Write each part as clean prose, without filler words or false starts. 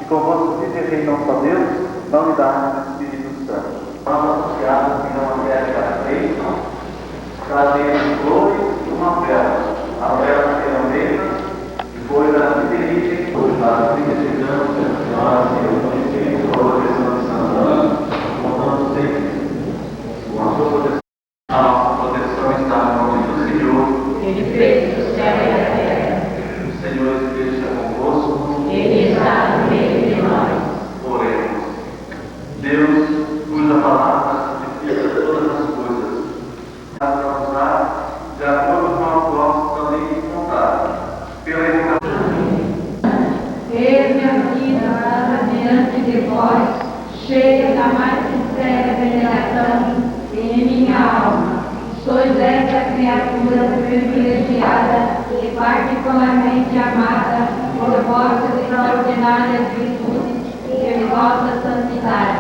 convosco vive e reina só Deus, na unidade do Espírito Santo. Nós associados que não adere a Cristo, trazemos flores e uma vela. A vela serão mesmas, depois elas se dirigem, nós precisamos de nós e o Espírito, a proteção de Santo, contando sempre com a sua proteção. A nossa proteção está no nome do Senhor. Ele fez o céu e a terra. O Senhor esteja convosco. Ele está no meio de nós. Oremos. Deus, cuja palavra significa todas as coisas, para nos dar de acordo com a vossa também encontrada, pela educação. Eis minha vida para diante de vós, cheia da mais sincera veneração em minha alma. Sois essa criatura privilegiada e particularmente amada por vossas extraordinárias virtudes e vossa santidade.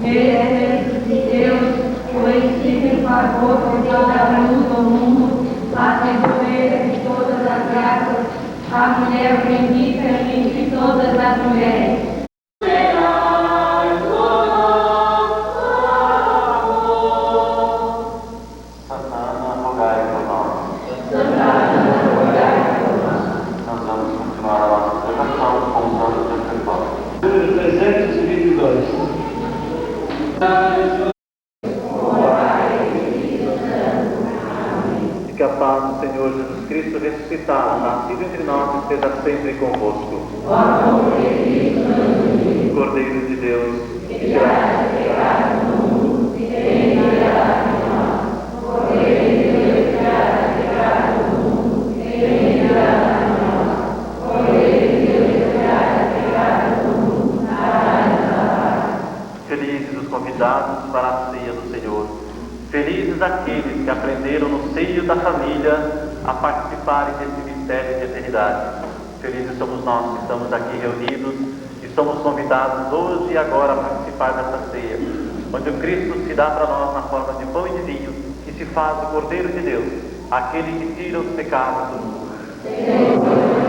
Mereceis de Deus o insigne favor por toda a luz do mundo, a tesoura de todas as graças, a mulher bendita entre todas as mulheres. E que a paz do Senhor Jesus Cristo ressuscitado, nascido entre nós, esteja sempre convosco. Cordeiro de Deus, que tirai o pecado do mundo, e tem piedade de nós. Cordeiro de Deus, que tirai o pecado do mundo, e tem piedade de nós. Cordeiro de Deus, que tirai o pecado do mundo, dai-nos a paz. Felizes os convidados para a ceia do Senhor. Felizes aqueles que aprenderam no seio da família a participarem desse mistério de eternidade. Felizes somos nós que estamos aqui reunidos e somos convidados hoje e agora a participar dessa ceia, onde o Cristo se dá para nós na forma de pão e de vinho e se faz o Cordeiro de Deus, aquele que tira os pecados do mundo.